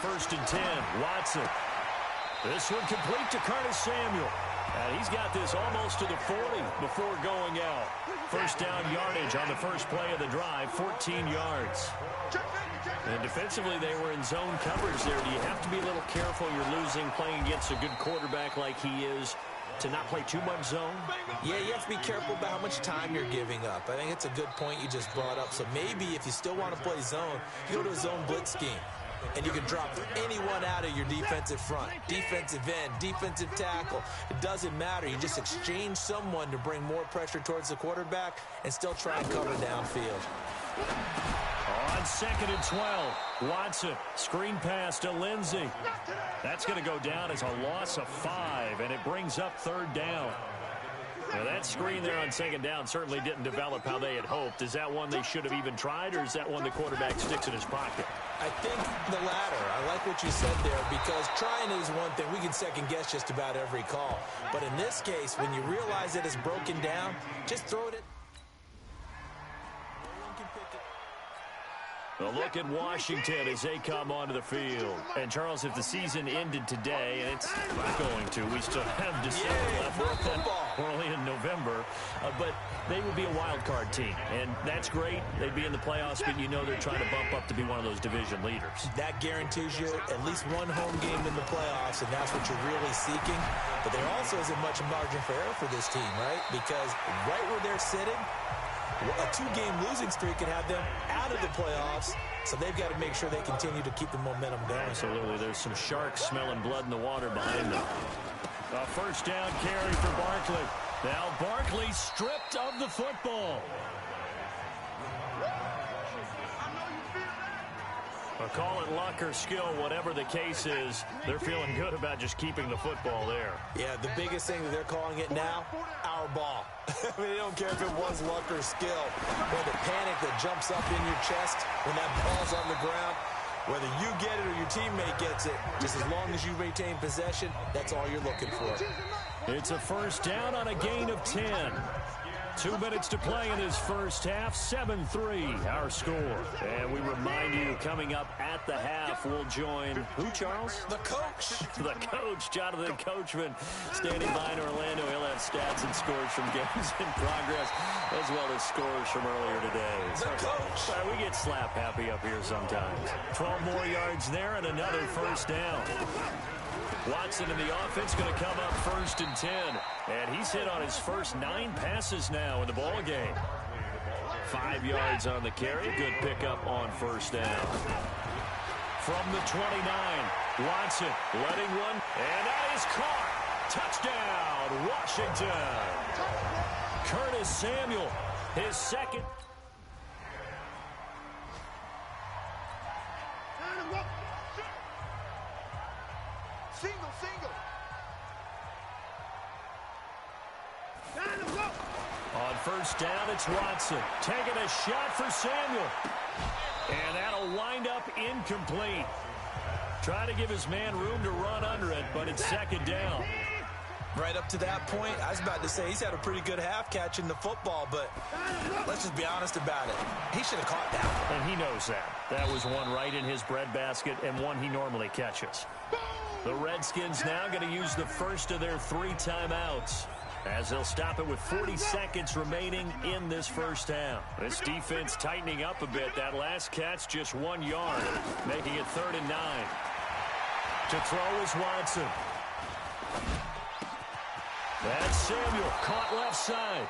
first and 10. Watson. This one complete to Curtis Samuel. And he's got this almost to the 40 before going out. First down yardage on the first play of the drive, 14 yards. And defensively, they were in zone coverage there. Do you have to be a little careful? You're losing playing against a good quarterback like he is to not play too much zone? Yeah, you have to be careful about how much time you're giving up. I think it's a good point you just brought up. So maybe if you still want to play zone, you go to a zone blitz scheme. And you can drop anyone out of your defensive front, defensive end, defensive tackle. It doesn't matter. You just exchange someone to bring more pressure towards the quarterback and still try and cover downfield. On second and 12, Watson, screen pass to Lindsey. That's going to go down as a loss of 5, and it brings up third down. Now, that screen there on second down certainly didn't develop how they had hoped. Is that one they should have even tried, or is that one the quarterback sticks in his pocket? I think the latter. I like what you said there, because trying is one thing. We can second-guess just about every call. But in this case, when you realize that it's broken down, just throw it in. A look at Washington as they come onto the field. And, Charles, if the season ended today, and it's not going to, we still have December left. We're only in November. But they would be a wild card team. And that's great. They'd be in the playoffs, but you know they're trying to bump up to be one of those division leaders. That guarantees you at least one home game in the playoffs, and that's what you're really seeking. But there also isn't much margin for error for this team, right? Because right where they're sitting, a 2-game losing streak could have them out of the playoffs, so they've got to make sure they continue to keep the momentum going. Absolutely. There's some sharks smelling blood in the water behind them. A first down carry for Barkley. Now Barkley stripped of the football. Call it luck or skill, whatever the case is, they're feeling good about just keeping the football there. Yeah, the biggest thing that they're calling it now, our ball. I mean, they don't care if it was luck or skill, or the panic that jumps up in your chest when that ball's on the ground. Whether you get it or your teammate gets it, just as long as you retain possession, that's all you're looking for. It's a first down on a gain of 10. 2 minutes to play in this first half. 7-3 our score. And we remind you, coming up at the half, we'll join who, Charles? The coach. The coach, Jonathan Coachman, standing by in Orlando. He'll have stats and scores from games in progress, as well as scores from earlier today. The coach. We get slap happy up here sometimes. 12 more yards there and another first down. Watson in the offense going to come up first and 10. And he's hit on his first 9 passes now in the ball game. 5 yards on the carry. Good pickup on first down. From the 29, Watson letting one. And that is caught. Touchdown, Washington. Curtis Samuel, his second. On first down, it's Watson taking a shot for Samuel. And that'll wind up incomplete. Trying to give his man room to run under it, but it's second down. Right up to that point, I was about to say he's had a pretty good half catching the football, but let's just be honest about it. He should have caught that. And he knows that. That was one right in his breadbasket and one he normally catches. The Redskins now going to use the first of their 3 timeouts, as they'll stop it with 40 seconds remaining in this first half. This defense tightening up a bit. That last catch just 1 yard, making it 3rd and 9. To throw is Watson. That's Samuel, caught left side.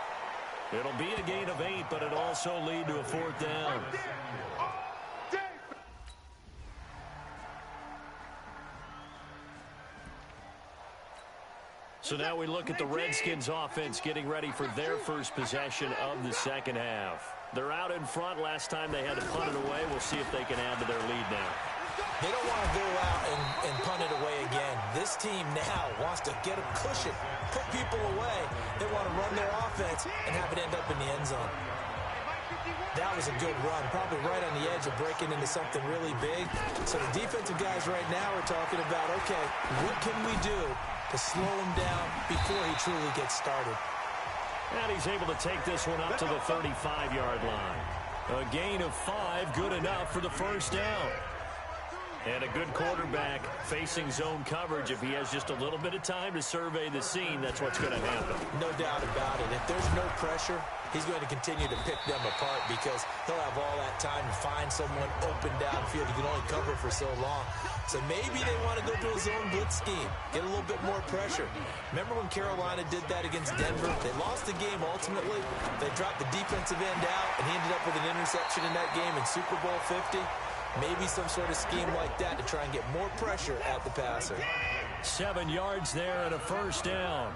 It'll be a gain of 8, but it'll also lead to a 4th down. So now we look at the Redskins offense getting ready for their first possession of the second half. They're out in front. Last time they had to punt it away. We'll see if they can add to their lead now. They don't want to go out and punt it away again. This team now wants to get a cushion, put people away. They want to run their offense and have it end up in the end zone. That was a good run, probably right on the edge of breaking into something really big. So the defensive guys right now are talking about, okay, what can we do to slow him down before he truly gets started? And he's able to take this one up to the 35-yard line. A gain of 5, good enough for the first down. And a good quarterback facing zone coverage. If he has just a little bit of time to survey the scene, that's what's going to happen. No doubt about it. If there's no pressure, he's going to continue to pick them apart because he'll have all that time to find someone open downfield. He can only cover for so long. So maybe they want to go to a zone blitz scheme, get a little bit more pressure. Remember when Carolina did that against Denver? They lost the game ultimately. They dropped the defensive end out, and he ended up with an interception in that game in Super Bowl 50. Maybe some sort of scheme like that to try and get more pressure at the passer. 7 yards there and a first down.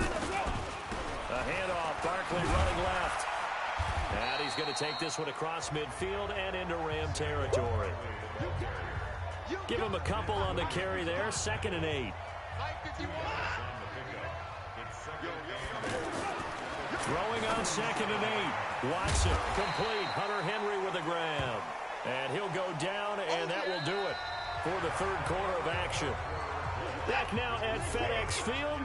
A handoff, Barkley running left. And he's going to take this one across midfield and into Ram territory. Give him a couple on the carry there, 2nd and 8. Throwing on 2nd and 8. Watson, complete. Hunter Henry with a grab. And he'll go down, and that will do it for the 3rd quarter of action. Back now at FedEx Field.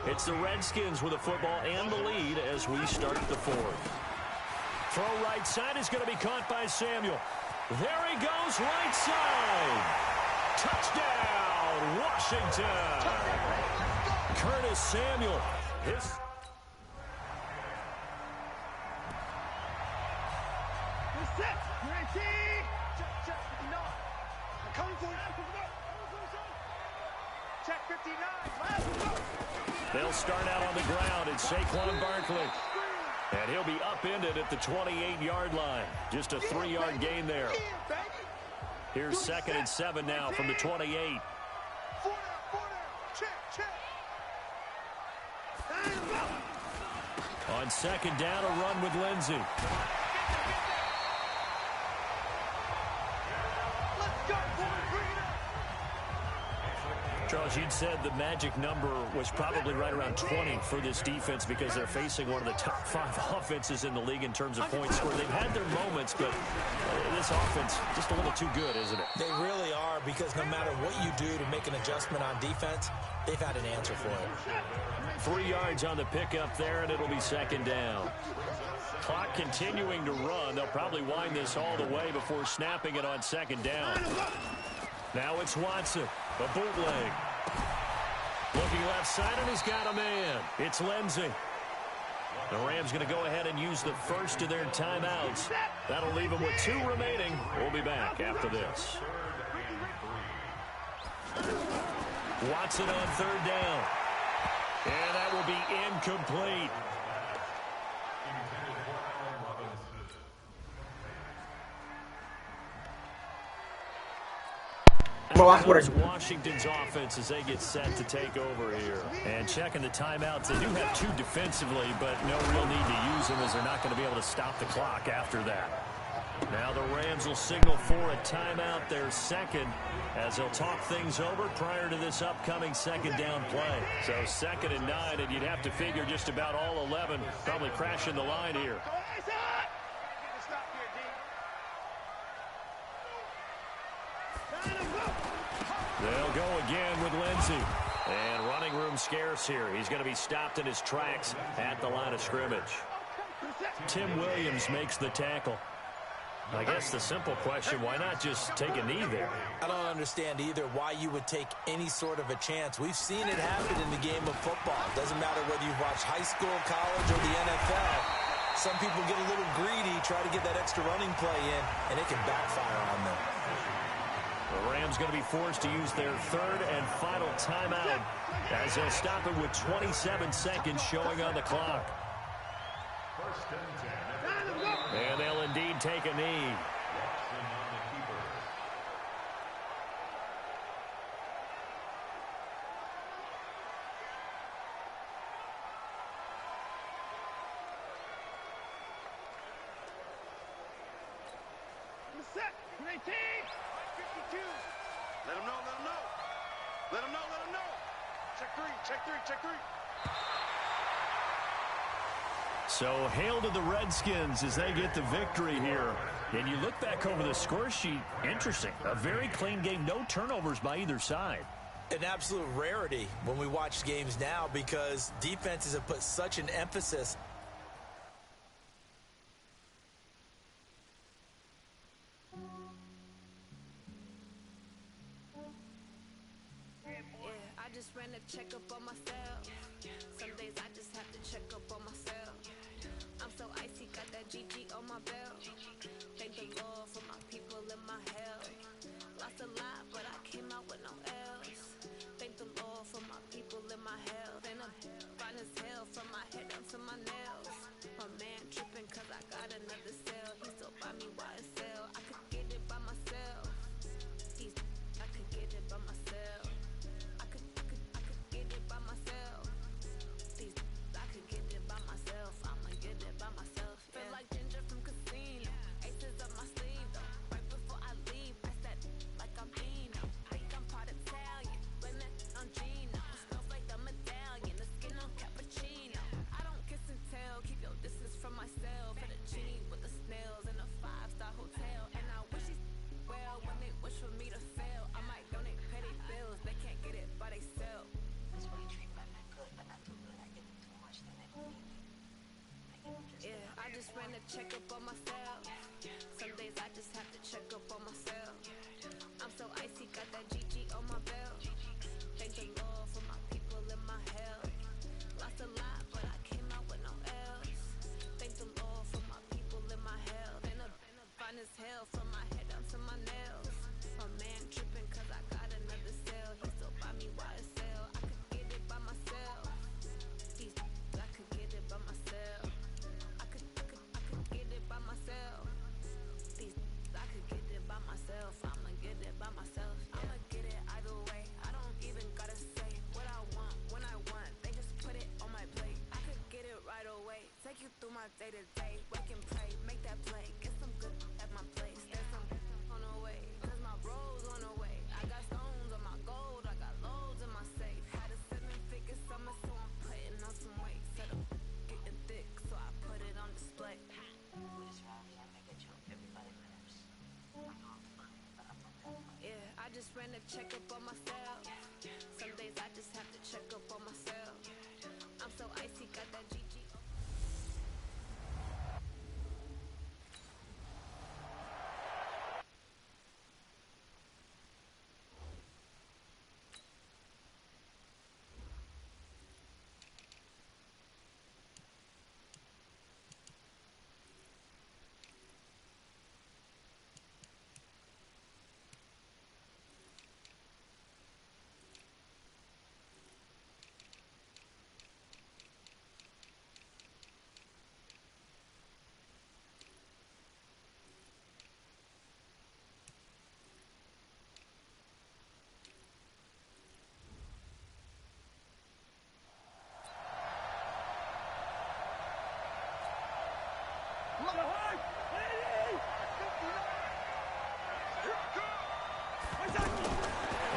It's the Redskins with the football and the lead as we start the 4th. Throw right side is going to be caught by Samuel. There he goes, right side. Touchdown, Washington. Curtis Samuel. They'll start out on the ground. It's Saquon Barkley. And he'll be upended at the 28-yard line. Just a 3-yard gain there. Here's 2nd and 7 now from the 28. On 2nd down, a run with Lindsey. Charles, you'd said the magic number was probably right around 20 for this defense because they're facing one of the top 5 offenses in the league in terms of points scored. They've had their moments, but this offense just a little too good, isn't it? They really are, because no matter what you do to make an adjustment on defense, they've had an answer for it. 3 yards on the pickup there, and it'll be 2nd down. Clock continuing to run. They'll probably wind this all the way before snapping it on 2nd down. Now it's Watson, a bootleg. Looking left side, and he's got a man. It's Lindsey. The Rams going to go ahead and use the first of their timeouts. That'll leave them with 2 remaining. We'll be back after this. Watson on 3rd down. And that will be incomplete. Washington's offense as they get set to take over here. And checking the timeouts, they do have 2 defensively, but no real need to use them as they're not going to be able to stop the clock after that. Now the Rams will signal for a timeout, their 2nd, as they'll talk things over prior to this upcoming 2nd down play. So 2nd and 9, and you'd have to figure just about all 11 probably crashing the line here. They'll go again with Lindsey. And running room scarce here. He's going to be stopped in his tracks at the line of scrimmage. Tim Williams makes the tackle. I guess the simple question, why not just take a knee there? I don't understand either why you would take any sort of a chance. We've seen it happen in the game of football. It doesn't matter whether you've watched high school, college, or the NFL. Some people get a little greedy, try to get that extra running play in, and it can backfire on them. The Rams going to be forced to use their 3rd and final timeout as they'll stop it with 27 seconds showing on the clock. And they'll indeed take a knee. Let him know, let him know. Let him know, let him know. Check 3, check 3, check 3. So hail to the Redskins as they get the victory here. And you look back over the score sheet, interesting. A very clean game, no turnovers by either side. An absolute rarity when we watch games now because defenses have put such an emphasis ran a checkup on myself. Some days I just have to check up on myself. I'm so icy, got that GG on my belt. Thank the Lord for my people in my health. Lost a lot, but I came out with no L's. Thank the Lord for my people in my health. And I'm fine as hell from my head down to my nails. My man tripping cause I got another cell. He still buy me YSL. I could get it by myself. I could get it by myself. I could get it by myself. I could get it by myself. I'ma get it by myself. Yeah. Feel like Ginger from Casino. Aces up my sleeve though. Right before I leave, pass that like I'm Dino. Think I'm part Italian. Blame that on Gino. Smells like the medallion. The skin on cappuccino. I don't kiss and tell. Keep your distance from myself. Fettuccine with the snails in a 5-star hotel. And I wish he's well when they wish for me to fail. I might donate petty bills. They can't get it by themselves. That's why you treat women good, but not too good. I give them too much, then they don't need me. Yeah, I just ran a checkup on myself. Some days I just have to check up on myself. I'm so icy, got that GG on my belt. Thank the Lord for my people in my health. Lost a lot, but I came out with no L's. Thank the Lord for my people in my health. And I'm fine as hell from my head down to my nails. My man tripping cause I got another cell. He still buy me YSL. I could get it by myself. I could get it by myself. I could get it by myself. I could get it by myself. I'ma get it by myself. Yeah. I'ma get it either way. I don't even gotta say what I want when I want. They just put it on my plate. I could get it right away. Take you through my day to day. Wake and pray, make that play. Get some good at my place. There's some on the way. Cause my bros on the way. I got stones on my gold. I got loads in my safe. Had a 7-figure summer, so I'm putting on some weight. Said I'm getting thick, so I put it on display. With this round, I may get you everybody nerves. I know I'm funny, but I'm not that funny. Yeah, I just ran a checkup on myself. Some days I just have to check up on myself. I'm so icy, got that GG.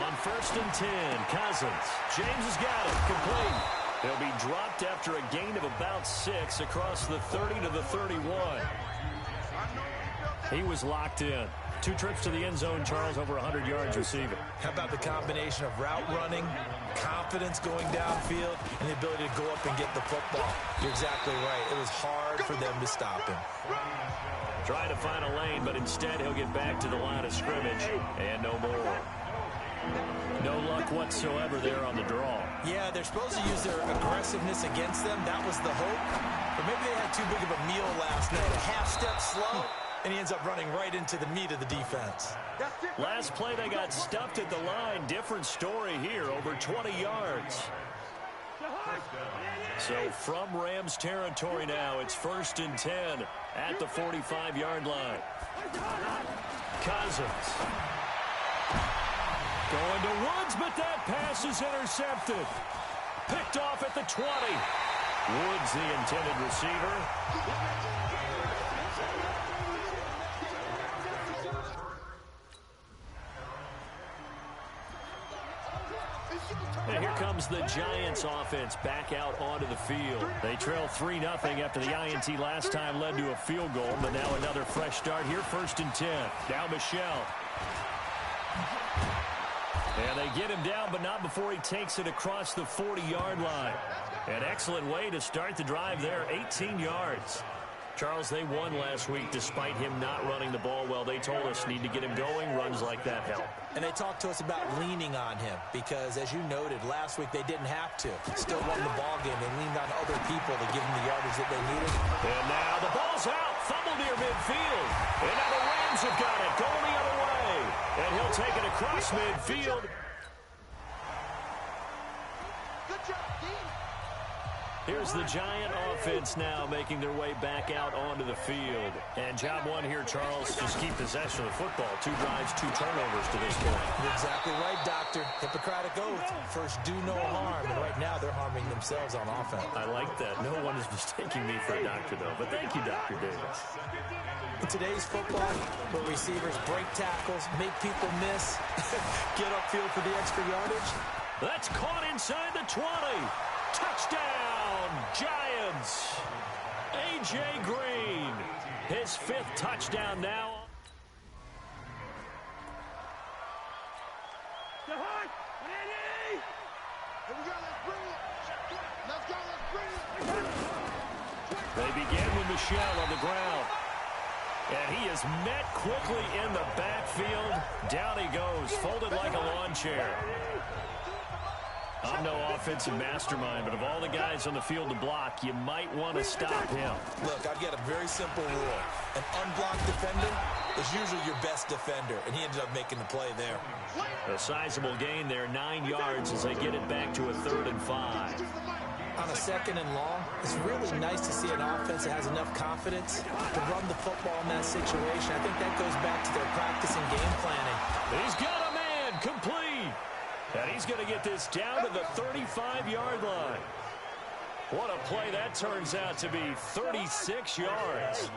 On 1st and 10, Cousins. James has got it. Complete. He'll be dropped after a gain of about 6 across the 30 to the 31. He was locked in. 2 trips to the end zone, Charles, over 100 yards receiving. How about the combination of route running, confidence going downfield, and the ability to go up and get the football? You're exactly right. It was hard for them to stop him. Trying to find a lane, but instead he'll get back to the line of scrimmage and no more. No luck whatsoever there on the draw. Yeah, they're supposed to use their aggressiveness against them. That was the hope. But maybe they had too big of a meal last night. A half step slow, and he ends up running right into the meat of the defense. Last play, they got stuffed at the line. Different story here, over 20 yards. So from Rams territory now, it's 1st and 10 at the 45-yard line. Cousins. Going to Woods, but that pass is intercepted. Picked off at the 20. Woods, the intended receiver. And here comes the Giants offense back out onto the field. They trail 3-0 after the INT last time led to a field goal, but now another fresh start here, 1st and 10. Now Michelle. And they get him down, but not before he takes it across the 40-yard line. An excellent way to start the drive there, 18 yards. Charles, they won last week despite him not running the ball well. They told us need to get him going. Runs like that help. And they talked to us about leaning on him because, as you noted, last week they didn't have to. Still won the ball game. They leaned on other people to give them the yardage that they needed. And now the ball's out. Fumble near midfield. And now the Rams have got it. Going the other way. And he'll take it across midfield. Good job, Dean. Here's the Giant offense now making their way back out onto the field. And job one here, Charles, just keep possession of the football. 2 drives, 2 turnovers to this point. You're exactly right, Doctor. Hippocratic oath. First, do no harm. And right now, they're harming themselves on offense. I like that. No one is mistaking me for a doctor, though. But thank you, Dr. Davis. In today's football, where receivers break tackles, make people miss, get upfield for the extra yardage. That's caught inside the 20. Touchdown, Giants. A.J. Green, his 5th touchdown now. They begin with Michelle on the ground. And he is met quickly in the backfield. Down he goes, folded like a lawn chair. I'm no offensive mastermind, but of all the guys on the field to block, you might want to stop him. Look, I've got a very simple rule. An unblocked defender is usually your best defender, and he ended up making the play there. A sizable gain there, 9 yards as they get it back to a 3rd and 5. On a 2nd and long, it's really nice to see an offense that has enough confidence to run the football in that situation. I think that goes back to their practice and game planning. He's got a man, complete. And he's going to get this down to the 35-yard line. What a play that turns out to be, 36 yards.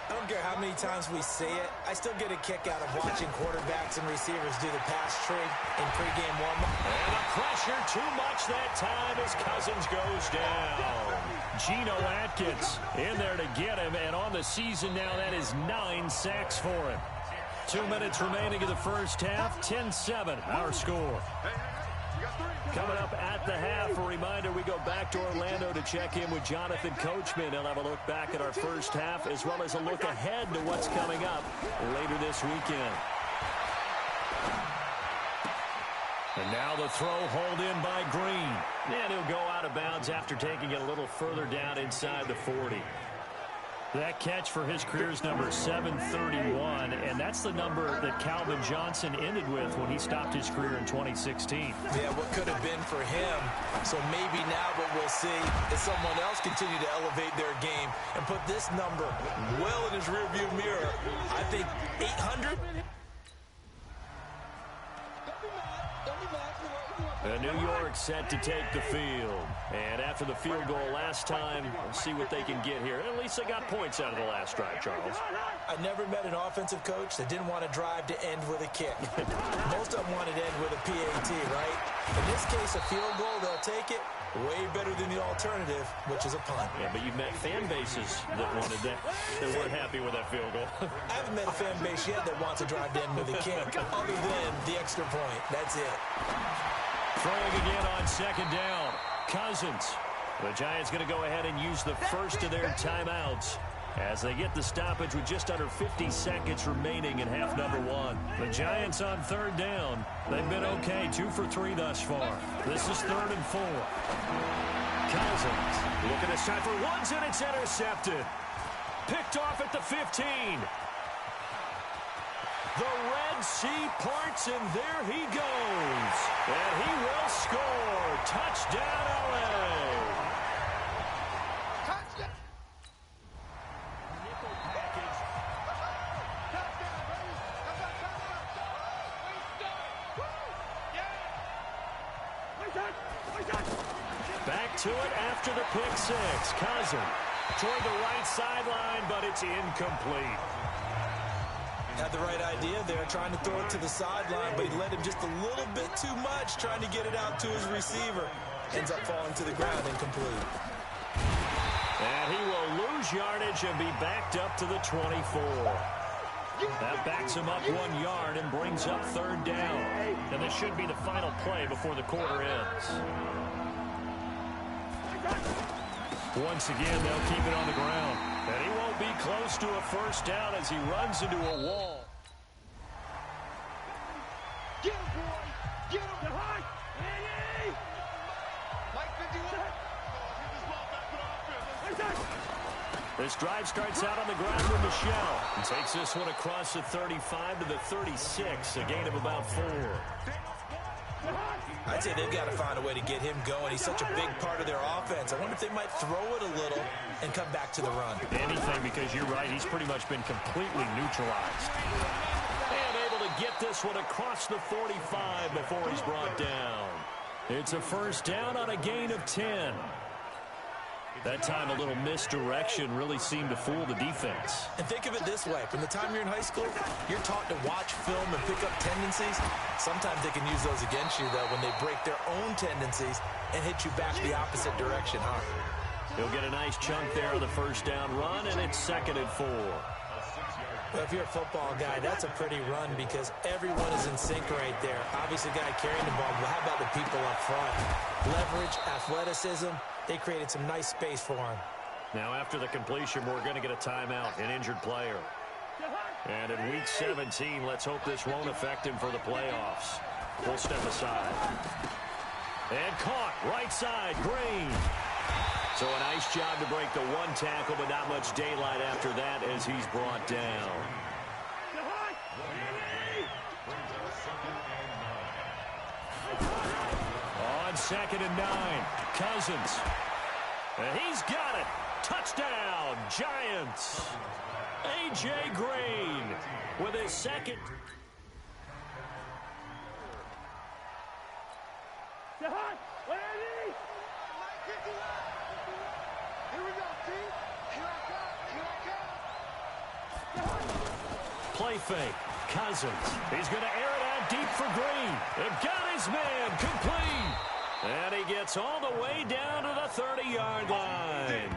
I don't care how many times we see it. I still get a kick out of watching quarterbacks and receivers do the pass tree in pregame warm-up. And the pressure too much that time as Cousins goes down. Geno Atkins in there to get him, and on the season now, that is 9 sacks for him. 2 minutes remaining in the first half, 10-7, our score. Coming up at the half, a reminder, we go back to Orlando to check in with Jonathan Coachman. He'll have a look back at our first half as well as a look ahead to what's coming up later this weekend. And now the throw hauled in by Green. And he'll go out of bounds after taking it a little further down inside the 40. That catch for his career is number 731, and that's the number that Calvin Johnson ended with when he stopped his career in 2016. Yeah, what could have been for him. So maybe now what we'll see is someone else continue to elevate their game and put this number well in his rearview mirror. I think 800. And New York set to take the field. And after the field goal last time, we'll see what they can get here. At least they got points out of the last drive, Charles. I never met an offensive coach that didn't want to drive to end with a kick. Most of them wanted to end with a PAT, right? In this case, a field goal, they'll take it. Way better than the alternative, which is a punt. Yeah, but you've met fan bases that wanted that. They weren't happy with that field goal. I haven't met a fan base yet that wants to drive to end with a kick, other than the extra point. That's it. Throwing again on 2nd down. Cousins. The Giants going to go ahead and use the first of their timeouts as they get the stoppage with just under 50 seconds remaining in half number 1. The Giants on 3rd down. They've been okay, 2 for 3 thus far. This is 3rd and 4. Cousins looking to shot for ones, and it's intercepted. Picked off at the 15. The Red Sea parts, and there he goes. And he will score. Touchdown, LA. Touchdown. Nickel package. Touchdown, baby. Back to it after the pick 6. Cousins toward the right sideline, but it's incomplete. Had the right idea there, trying to throw it to the sideline, but he led him just a little bit too much, trying to get it out to his receiver. Ends up falling to the ground, incomplete. And he will lose yardage and be backed up to the 24. That backs him up 1 yard and brings up 3rd down. And this should be the final play before the quarter ends. Once again, they'll keep it on the ground. And he won't be close to a first down as he runs into a wall. Get him, boy! Get him! Get high! Hey! Mike 51. This drive starts out on the ground with Michelle. And takes this one across the 35 to the 36. A gain of about 4. I'd say they've got to find a way to get him going. He's such a big part of their offense. I wonder if they might throw it a little and come back to the run. Anything, because you're right. He's pretty much been completely neutralized. And able to get this one across the 45 before he's brought down. It's a first down on a gain of 10. That time, a little misdirection really seemed to fool the defense. And think of it this way. From the time you're in high school, you're taught to watch film and pick up tendencies. Sometimes they can use those against you, though, when they break their own tendencies and hit you back the opposite direction, huh? He'll get a nice chunk there on the first down run, and it's 2nd and 4. Well, if you're a football guy, that's a pretty run because everyone is in sync right there. Obviously, the guy carrying the ball, but how about the people up front? Leverage, athleticism, they created some nice space for him. Now, after the completion, we're going to get a timeout, an injured player. And in Week 17, let's hope this won't affect him for the playoffs. We'll step aside. And caught, right side, Green. So a nice job to break the one tackle, but not much daylight after that as he's brought down. On 2nd and 9, Cousins. And he's got it. Touchdown, Giants. A.J. Green with his second. Play fake. Cousins. He's going to air it out deep for Green. They've got his man complete. And he gets all the way down to the 30-yard line.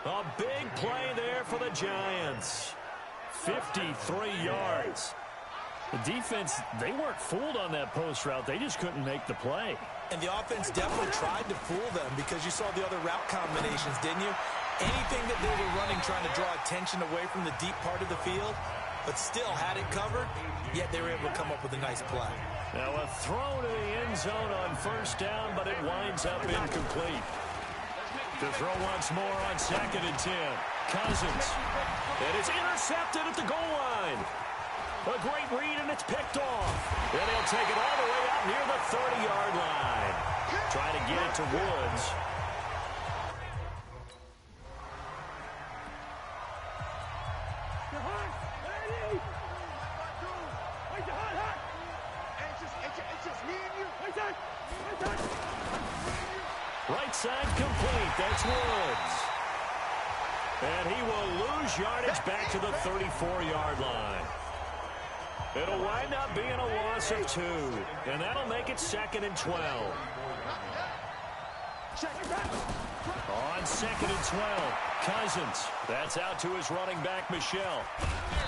A big play there for the Giants. 53 yards. The defense, they weren't fooled on that post route. They just couldn't make the play. And the offense definitely tried to fool them because you saw the other route combinations, didn't you? Anything that they were running trying to draw attention away from the deep part of the field, but still had it covered, yet they were able to come up with a nice play. Now a throw to the end zone on first down, but it winds up incomplete. To throw once more on 2nd and 10. Cousins. And it's intercepted at the goal line. A great read, and it's picked off. And he'll take it all the way out near the 30-yard line. Trying to get it to Woods. Right side complete. That's Woods. And he will lose yardage back to the 34-yard line. It'll wind up being a loss of 2. And that'll make it 2nd and 12. On 2nd and 12, Cousins. That's out to his running back, Michelle.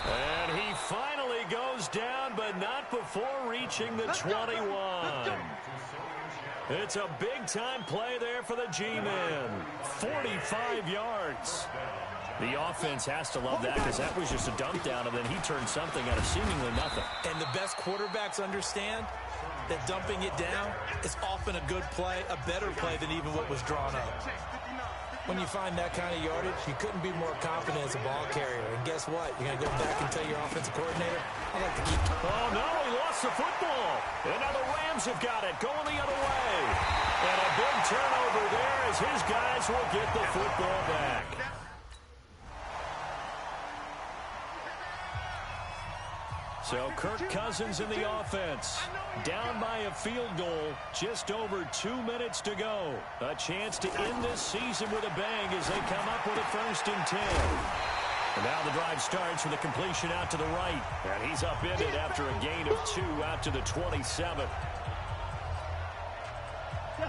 And he finally goes down, but not before reaching the 21. It's a big-time play there for the G-men. 45 yards. The offense has to love that because that was just a dump down, and then he turned something out of seemingly nothing. And the best quarterbacks understand that dumping it down is often a good play, a better play than even what was drawn up. When you find that kind of yardage, you couldn't be more confident as a ball carrier. And guess what? You're going to go back and tell your offensive coordinator, I like to keep... Oh, no, he lost the football. And now the Rams have got it, going the other way. And a big turnover there as his guys will get the football back. So Kirk Cousins in the offense, down by a field goal, just over 2 minutes to go. A chance to end this season with a bang as they come up with a 1st and 10. And now the drive starts with a completion out to the right. And he's upended after a gain of 2 out to the 27.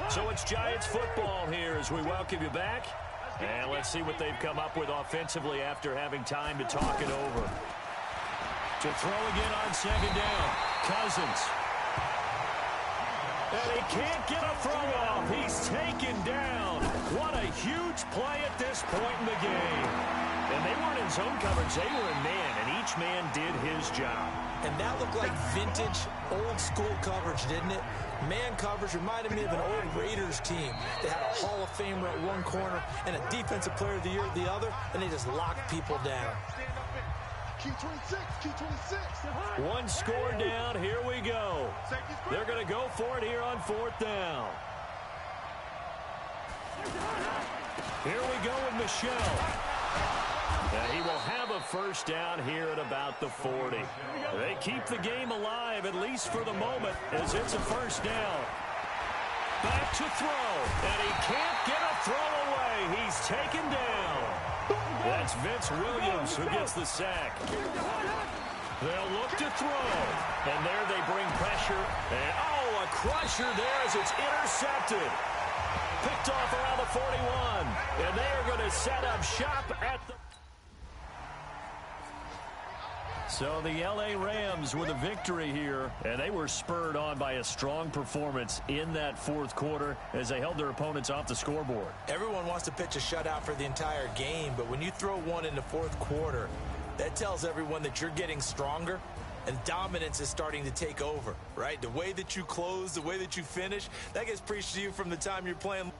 So it's Giants football here as we welcome you back. And let's see what they've come up with offensively after having time to talk it over. To throw again on 2nd down, Cousins. And he can't get a throw off. He's taken down. What a huge play at this point in the game. And they weren't in zone coverage. They were in man, and each man did his job. And that looked like vintage, old-school coverage, didn't it? Man coverage reminded me of an old Raiders team. They had a Hall of Famer at one corner and a Defensive Player of the Year at the other, and they just locked people down. Key 26, key 26. One score down. Here we go. They're going to go for it here on 4th down. Here we go with Michelle. And he will have a first down here at about the 40. They keep the game alive, at least for the moment, as it's a first down. Back to throw. And he can't get a throw away. He's taken down. That's Vince Williams who gets the sack. They'll look to throw. And there they bring pressure. And, oh, a crusher there as it's intercepted. Picked off around the 41. And they are going to set up shop at the... So the L.A. Rams with a victory here, and they were spurred on by a strong performance in that 4th quarter as they held their opponents off the scoreboard. Everyone wants to pitch a shutout for the entire game, but when you throw one in the 4th quarter, that tells everyone that you're getting stronger and dominance is starting to take over, right? The way that you close, the way that you finish, that gets preached to you from the time you're playing.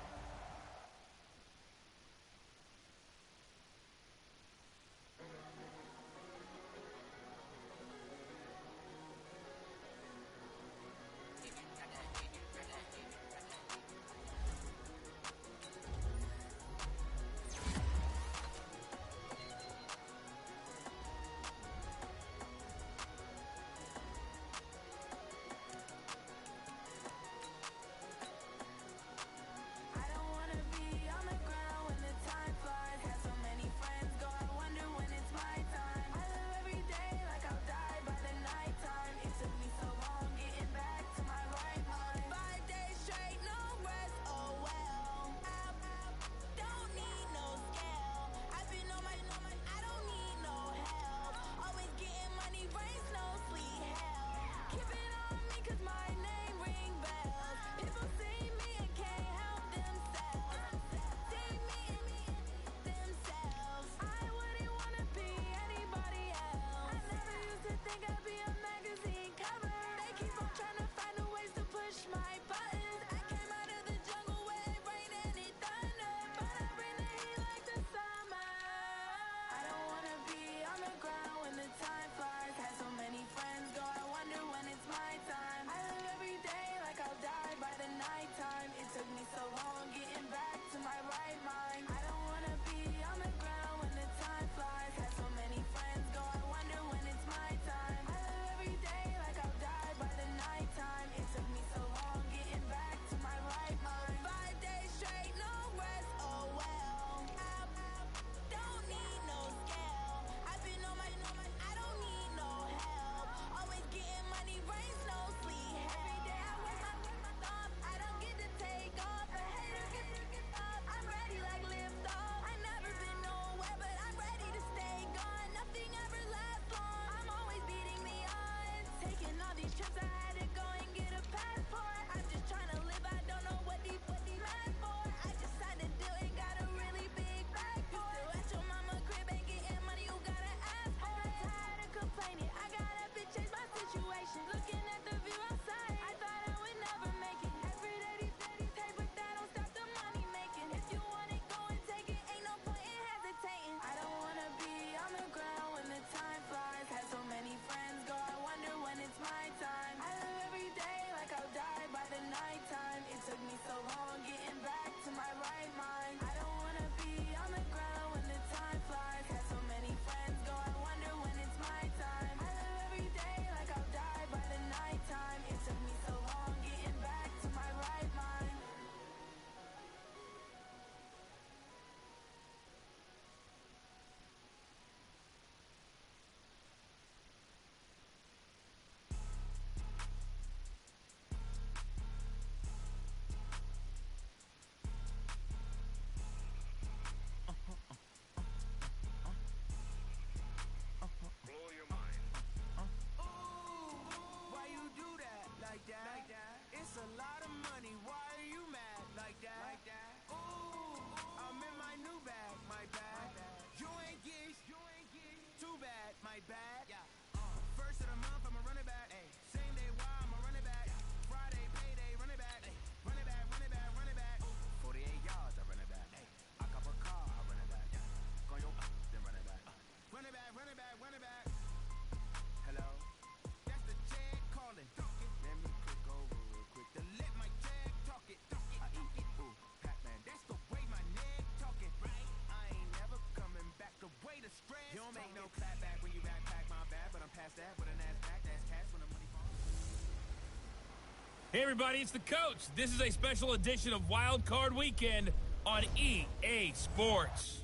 Hey everybody, it's the coach. This is a special edition of Wild Card Weekend on EA Sports.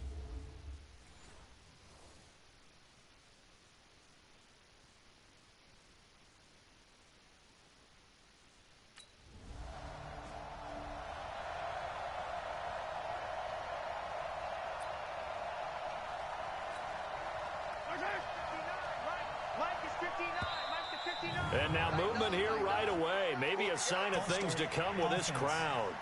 And now movement here right away. Maybe a sign of things to come with this crowd.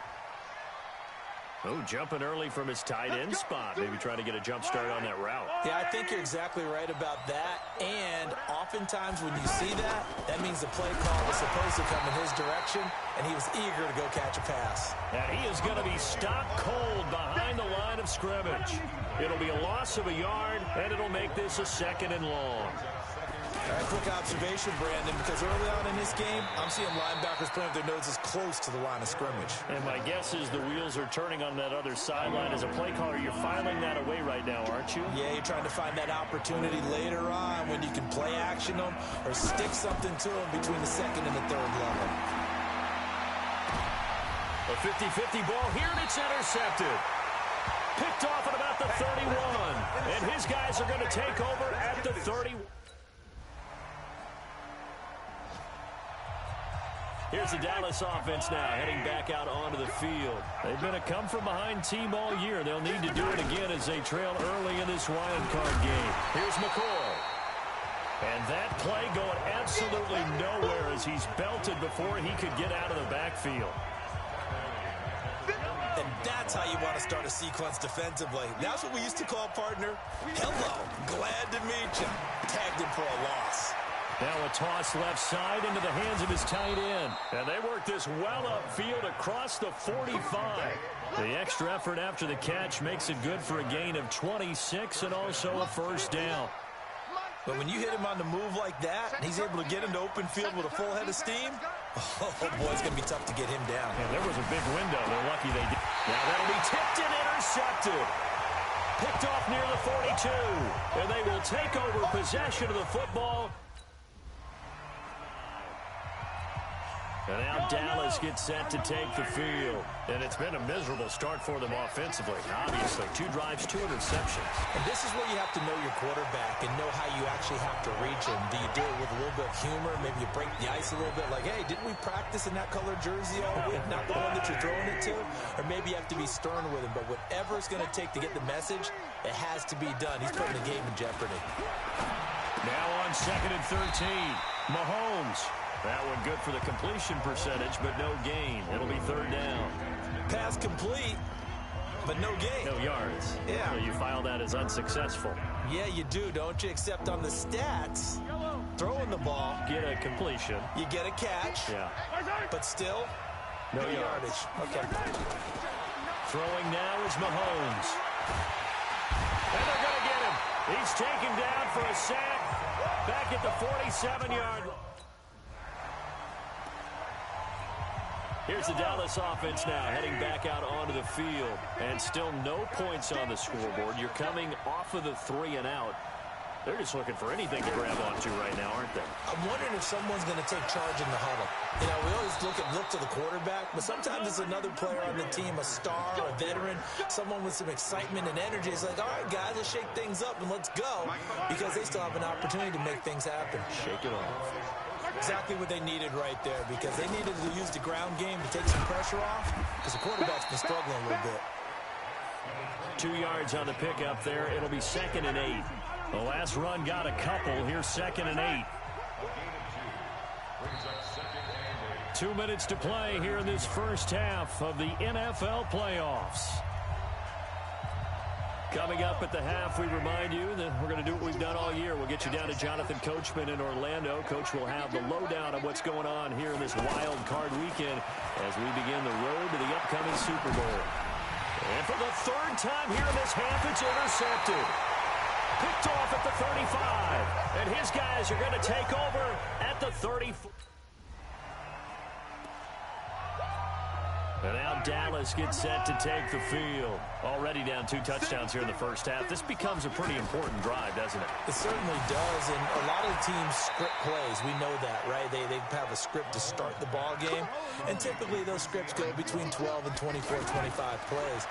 Oh, jumping early from his tight end spot. Maybe trying to get a jump start on that route. Yeah, I think you're exactly right about that. And oftentimes when you see that, that means the play call was supposed to come in his direction, and he was eager to go catch a pass. And he is going to be stopped cold behind the line of scrimmage. It'll be a loss of a yard, and it'll make this a 2nd and long. All right, quick observation, Brandon, because early on in this game, I'm seeing linebackers playing with their noses close to the line of scrimmage. And my guess is the wheels are turning on that other sideline. As a play caller, you're filing that away right now, aren't you? Yeah, you're trying to find that opportunity later on when you can play action them or stick something to them between the 2nd and the 3rd level. A 50-50 ball here, and it's intercepted. Picked off at about the 31. And his guys are going to take over at the 31. Here's the Dallas offense now, heading back out onto the field. They've been a come-from-behind team all year. They'll need to do it again as they trail early in this wild card game. Here's McCoy. And that play going absolutely nowhere as he's belted before he could get out of the backfield. And that's how you want to start a sequence defensively. That's what we used to call, partner, hello, glad to meet you. Tagged him for a loss. Now a toss left side into the hands of his tight end. And they work this well upfield across the 45. The extra effort after the catch makes it good for a gain of 26 and also a 1st down. But when you hit him on the move like that, and he's able to get into open field with a full head of steam, oh boy, it's going to be tough to get him down. Yeah, there was a big window. They're lucky they did. Now that'll be tipped and intercepted. Picked off near the 42. And they will take over possession of the football. And now Dallas gets set to take the field. And it's been a miserable start for them offensively. Obviously, 2 drives, 2 interceptions. And this is where you have to know your quarterback and know how you actually have to reach him. Do you do it with a little bit of humor? Maybe you break the ice a little bit like, hey, didn't we practice in that colored jersey all week? Not the one that you're throwing it to? Or maybe you have to be stern with him. But whatever it's going to take to get the message, it has to be done. He's putting the game in jeopardy. Now on 2nd and 13, Mahomes. That one good for the completion percentage, but no gain. It'll be 3rd down. Pass complete, but no gain. No yards. Yeah. So you file that as unsuccessful. Yeah, you do, don't you? Except on the stats, throwing the ball. Get a completion. You get a catch. Yeah. But still, no yardage. Okay. Throwing now is Mahomes. And they're going to get him. He's taken down for a sack. Back at the 47-yard line. Here's the Dallas offense now, heading back out onto the field. And still no points on the scoreboard. You're coming off of the 3 and out. They're just looking for anything to grab onto right now, aren't they? I'm wondering if someone's going to take charge in the huddle. You know, we always look to the quarterback, but sometimes it's another player on the team, a star, a veteran, someone with some excitement and energy. It's like, all right, guys, let's shake things up and let's go, because they still have an opportunity to make things happen. Shake it off. Exactly what they needed right there, because they needed to use the ground game to take some pressure off, because the quarterback's been struggling a little bit. 2 yards on the pickup there. It'll be 2nd and 8. The last run got a couple. Here's 2nd and 8. 2 minutes to play here in this first half of the NFL playoffs. Coming up at the half, we remind you that we're going to do what we've done all year. We'll get you down to Jonathan Coachman in Orlando. Coach will have the lowdown of what's going on here in this wild card weekend as we begin the road to the upcoming Super Bowl. And for the 3rd time here in this half, it's intercepted. Picked off at the 35. And his guys are going to take over at the 34. And now Dallas gets set to take the field. Already down 2 touchdowns here in the first half. This becomes a pretty important drive, doesn't it? It certainly does, and a lot of teams script plays. We know that, right? They have a script to start the ball game, and typically those scripts go between 12 and 24, 25 plays.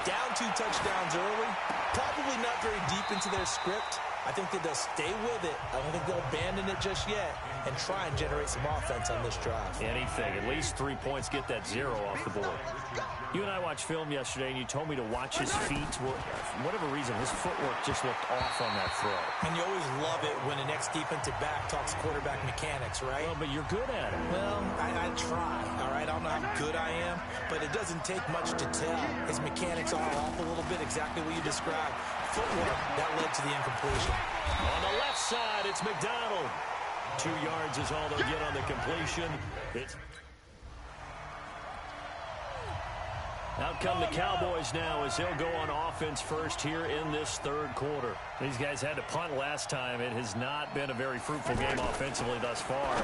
Down 2 touchdowns early, probably not very deep into their script. I think that they'll stay with it. I don't think they'll abandon it just yet and try and generate some offense on this drive. Anything. At least 3 points, get that 0 off the board. You and I watched film yesterday, and you told me to watch his feet. Well, for whatever reason, his footwork just looked off on that throw. And you always love it when an ex-defensive back talks quarterback mechanics, right? Well, but you're good at it. Well, I try, all right? I don't know how good I am, but it doesn't take much to tell. His mechanics are off a little bit, exactly what you described. Footwork, that led to the incompletion. On the left side, it's McDonald. 2 yards is all they'll get on the completion. Out come the Cowboys now as they'll go on offense first here in this third quarter. These guys had to punt last time. It has not been a very fruitful game offensively thus far.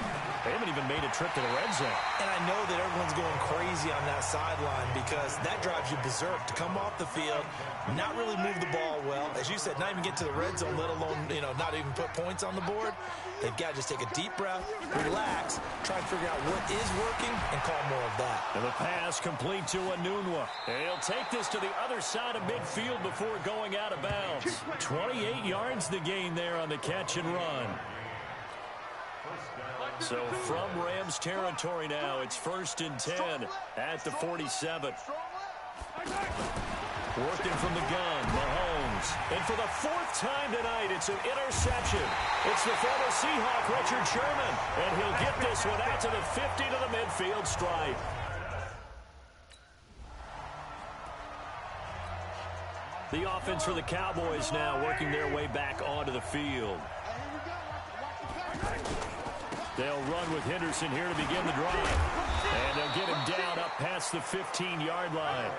They haven't even made a trip to the red zone. And I know that everyone's going crazy on that sideline because that drives you berserk to come off the field, not really move the ball well. As you said, not even get to the red zone, let alone, not even put points on the board. They've got to just take a deep breath, relax, try and figure out what is working, and call more of that. And the pass complete to Anunwa. He'll take this to the other side of midfield before going out of bounds. 28 yards the gain there on the catch and run. So from Rams territory now, it's 1st and 10 at the 47. Working from the gun, Mahomes. And for the 4th time tonight, it's an interception. It's the former Seahawk, Richard Sherman. And he'll get this one out to the 50 to the midfield stripe. The offense for the Cowboys now working their way back onto the field. They'll run with Henderson here to begin the drive. And they'll get him down up past the 15-yard line.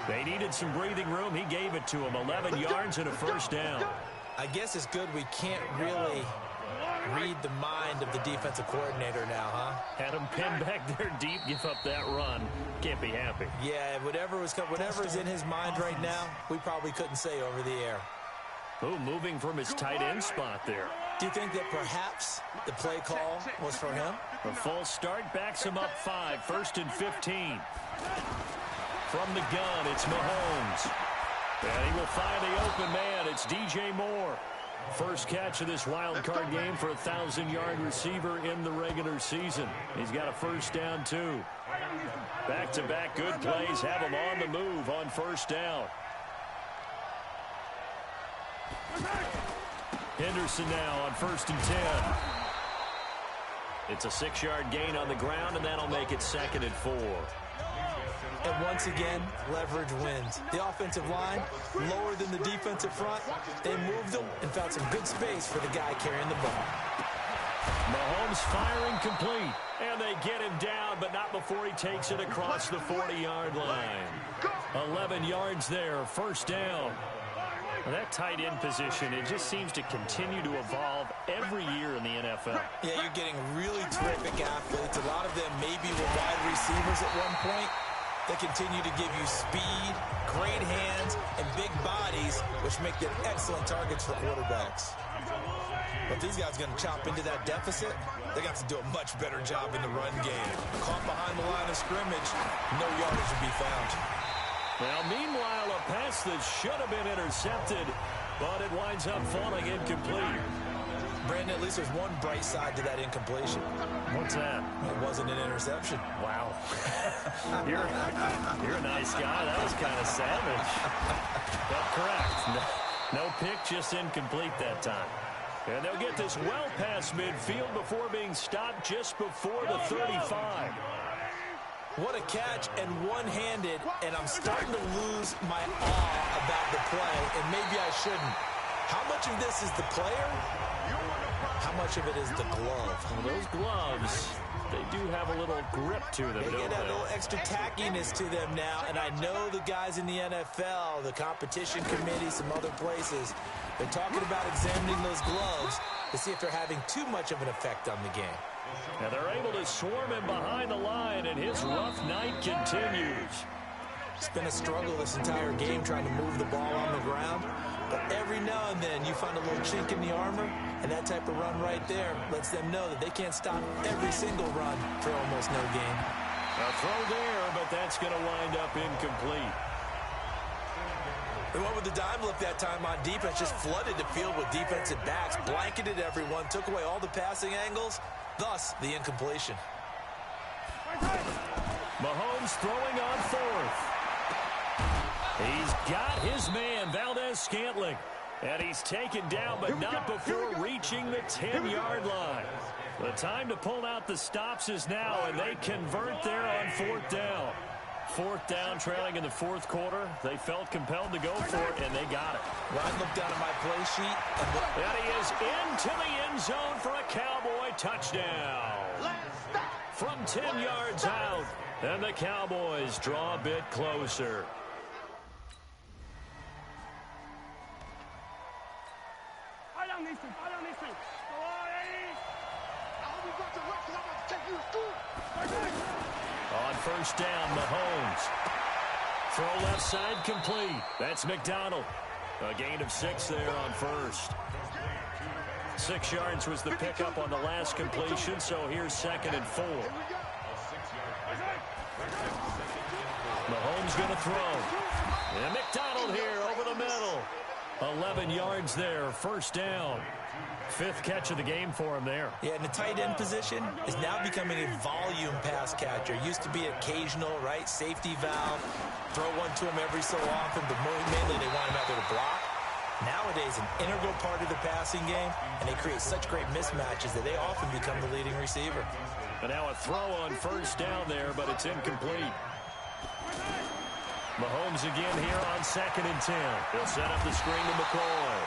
They needed some breathing room. He gave it to him. 11 yards and a first down. I guess it's good we can't really read the mind of the defensive coordinator now, huh? Had him pinned back there deep, give up that run. Can't be happy. Yeah, whatever's in his mind right now, we probably couldn't say over the air. Ooh, moving from his tight end spot there. Do you think that perhaps the play call was for him? A false start backs him up 5, 1st and 15. From the gun, it's Mahomes. And he will find the open man. It's DJ Moore. First catch of this wild card game for a 1,000-yard receiver in the regular season. He's got a first down, too. Back-to-back good plays have him on the move on first down. Henderson now on 1st and 10. It's a 6-yard gain on the ground, and that'll make it 2nd and 4. And once again, leverage wins. The offensive line, lower than the defensive front. They moved them and found some good space for the guy carrying the ball. Mahomes firing complete. And they get him down, but not before he takes it across the 40-yard line. 11 yards there, first down. Well, that tight end position, it just seems to continue to evolve every year in the NFL. Yeah, you're getting really terrific athletes. A lot of them maybe were wide receivers at one point. They continue to give you speed, great hands, and big bodies, which make them excellent targets for quarterbacks. But these guys are going to chop into that deficit. They got to do a much better job in the run game. Caught behind the line of scrimmage, no yardage to be found. Well, meanwhile, a pass that should have been intercepted, but it winds up falling incomplete. Brandon, at least there's one bright side to that incompletion. What's that? It wasn't an interception. Wow. You're a nice guy. That was kind of savage. But correct. No pick, just incomplete that time. And they'll get this well past midfield before being stopped just before the 35. What a catch, and one-handed, and I'm starting to lose my awe about the play, and maybe I shouldn't. How much of this is the player? How much of it is the glove? Well, those gloves, they do have a little grip to them, They don't get a they? little extra tackiness to them now, and I know the guys in the NFL, the competition committee, some other places, they're talking about examining those gloves. to see if they're having too much of an effect on the game. Now they're able to swarm him behind the line, and his rough night continues. It's been a struggle this entire game trying to move the ball on the ground. But every now and then you find a little chink in the armor, and that type of run right there lets them know that they can't stop every single run for almost no gain. A throw there, but that's going to wind up incomplete. They went with the dime look that time on defense, just flooded the field with defensive backs, blanketed everyone, took away all the passing angles, thus the incompletion. Mahomes throwing on fourth. He's got his man, Valdez-Scantling. And he's taken down, but not before reaching the 10-yard line. The time to pull out the stops is now, and they convert there on fourth down. Fourth down, trailing in the fourth quarter. They felt compelled to go for it, and they got it. Ryan looked down at my play sheet. And he is into the end zone for a Cowboy touchdown. From 10 yards out, and the Cowboys draw a bit closer. On first down, Mahomes. Throw left side complete. That's McDonald. A gain of 6 there on first. 6 yards was the pickup on the last completion, so here's 2nd and 4. Mahomes going to throw. And McDonald here over the middle. 11 yards there, first down. 5th catch of the game for him there. Yeah, and the tight end position is now becoming a volume pass catcher. Used to be occasional, right? Safety valve. Throw one to him every so often, but mainly they want him out there to block. Nowadays, an integral part of the passing game, and they create such great mismatches that they often become the leading receiver. And now a throw on first down there, but it's incomplete. Mahomes again here on 2nd and 10. He'll set up the screen to McCoy.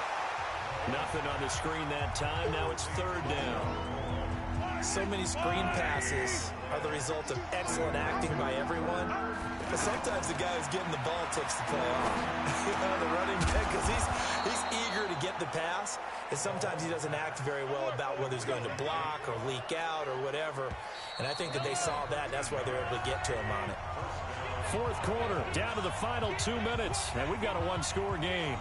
Nothing on the screen that time. Now it's 3rd down. So many screen passes are the result of excellent acting by everyone. But sometimes the guy who's getting the ball takes the play off. The running back, because he's eager to get the pass. And sometimes he doesn't act very well about whether he's going to block or leak out or whatever. And I think that they saw that. That's why they're able to get to him on it. 4th quarter, down to the final 2 minutes. And we've got a one-score game.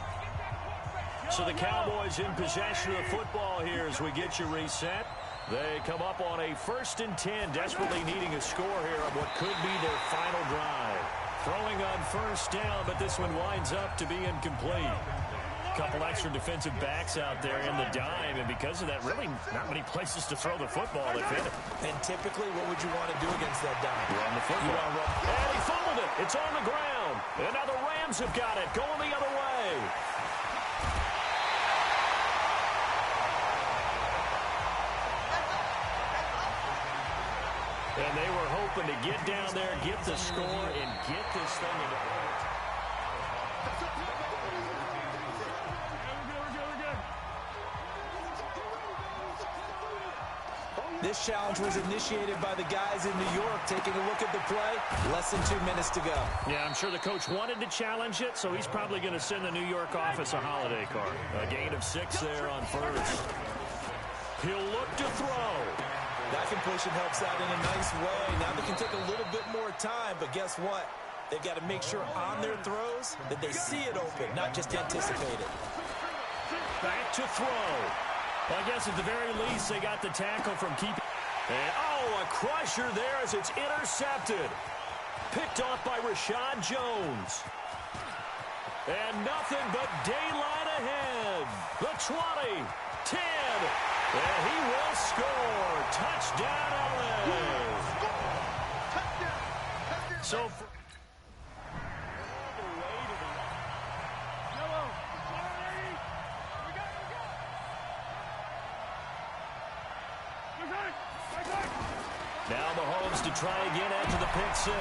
So the Cowboys in possession of the football here as we get you reset. They come up on a 1st and 10, desperately needing a score here on what could be their final drive. Throwing on first down, but this one winds up to be incomplete. A couple extra defensive backs out there in the dime, and because of that, really not many places to throw the football if hit it. And typically, what would you want to do against that dime? Run the football. And he fumbled it. It's on the ground. And now the Rams have got it, going the other way. And they were hoping to get down there, get the score, and get this thing into overtime. This challenge was initiated by the guys in New York. Taking a look at the play, less than 2 minutes to go. Yeah, I'm sure the coach wanted to challenge it, so he's probably going to send the New York office a holiday card. A gain of 6 there on first. He'll look to throw. That completion helps out in a nice way. Now they can take a little bit more time, but guess what? They've got to make sure on their throws that they see it open, not just anticipate it. Back to throw. Well, I guess at the very least they got the tackle from keeping. And, a crusher there as it's intercepted. Picked off by Rashad Jones. And nothing but daylight ahead. The 20, 10, and he will score. Touchdown, LA. So, now Mahomes to try again after the pick 6.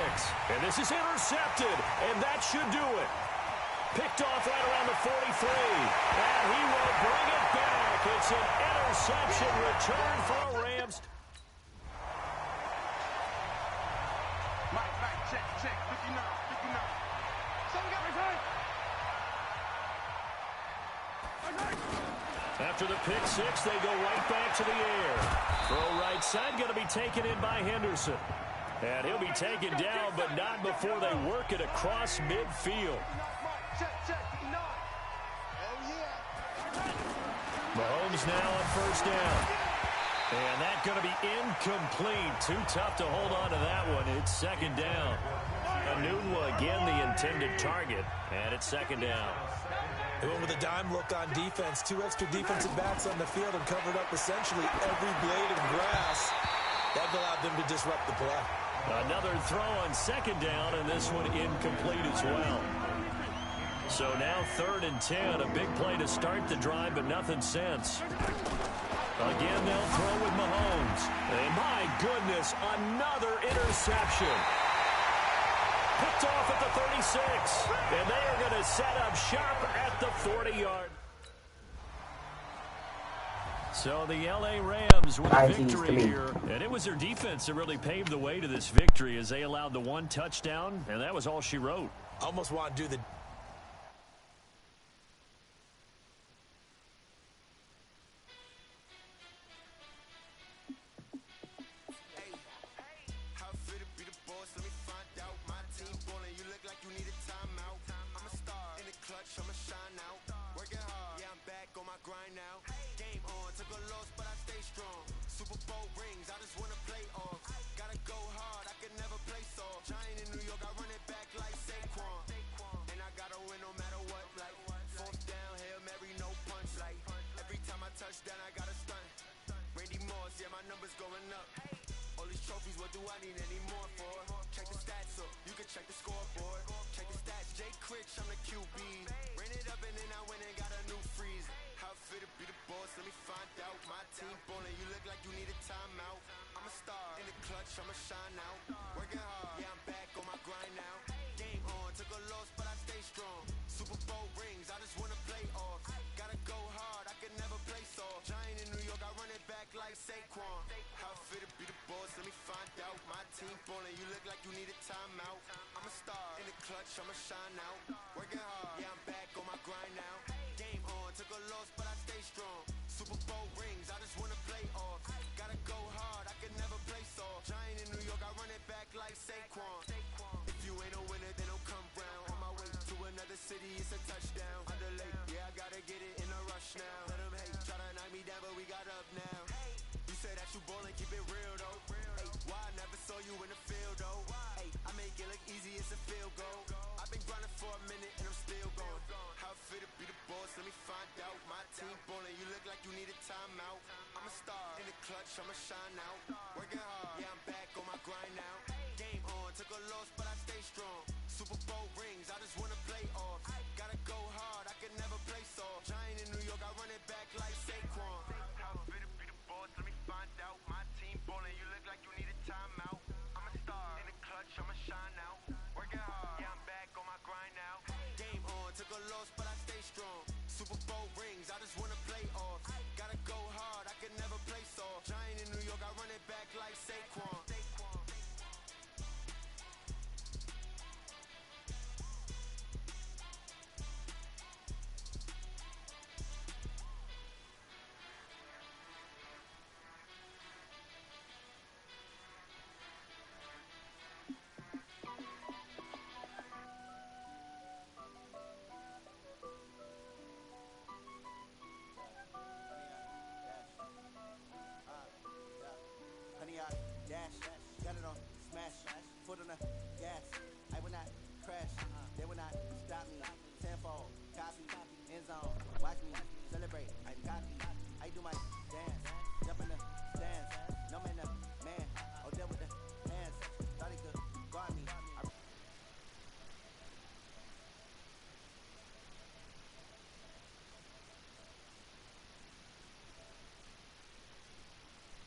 And this is intercepted, and that should do it. Picked off right around the 43. And he will bring it back. It's an interception return for a Rams. Mike, check. 59. After After the pick six, they go right back to the air. Throw right side, going to be taken in by Henderson. And he'll be taken down, but not before they work it across midfield. Mahomes now on first down. And that's going to be incomplete. Too tough to hold on to that one. It's second down. Anunwa again the intended target. And it's second down. They went with a dime look on defense. 2 extra defensive backs on the field and covered up essentially every blade of grass. That allowed them to disrupt the play. Another throw on second down, and this one incomplete as well. So now 3rd and 10. A big play to start the drive, but nothing since. Again, they'll throw with Mahomes. And my goodness, another interception. Picked off at the 36. And they are going to set up shop at the 40-yard. So the L.A. Rams with a victory here. And it was their defense that really paved the way to this victory as they allowed the 1 touchdown. And that was all she wrote. Almost want to do the... Then I got a stunt. Randy Moss, yeah, my numbers going up. All these trophies, what do I need any more for? Check the stats up, you can check the scoreboard. Check the stats, Jay Critch, I'm the QB. Ran it up and then I went and got a new freeze. How fit to be the boss, let me find out. My team ballin', you look like you need a timeout. I'm a star, in the clutch, I'ma shine out. Working hard, yeah, I'm back on my grind now. Game on, took a loss, but I stay strong. Super Bowl rings, I just wanna play off. Gotta go hard, I can never play soft. Giant in New York, I run it back like Saquon. How fit to be the boss, let me find out. My team ballin', you look like you need a timeout. I'm a star, in the clutch, I'ma shine out. Working hard, yeah, I'm back on my grind now. Game on, took a loss, but I stay strong. Super Bowl rings, I just wanna play off. Gotta go hard, I can never play soft. Giant in New York, I run it back like Saquon. If you ain't a winner, then don't come round. On my way to another city, it's a touchdown. Underlay, yeah, I gotta get it in a rush now. Let them hate, try to knock me down, but we got up now. You say that you ballin', keep it real though. Hey, why I never saw you in the field though? Hey, I make it look easy, it's a field goal. I've been grinding for a minute and I'm still going. How fit to be the boss, let me find out. My team ballin', you look like you need a timeout. I'm a star, in the clutch, I'ma shine out. Working hard, yeah, I'm back on my grind now. Game on, took a loss, but I stay strong. Super Bowl rings, I just wanna play off. Gotta go hard, I can never play soft. Giant in New York, I run it back like Saquon. How fit to be the boss, let me find out. My team ballin', you look like you need a timeout. I'm a star, in the clutch, I'ma shine out. Working hard, yeah, I'm back on my grind now. Game on, took a loss, but I stay strong. Super Bowl rings, I just wanna play off. Gotta go hard, I can never play soft. Giant in New York, I run it back like Saquon. Dash, got it on smash, foot on the gas. I will not crash, they will not stop me. Tenfold, copy, end zone, watch me celebrate. I'm cocky, I do my dance.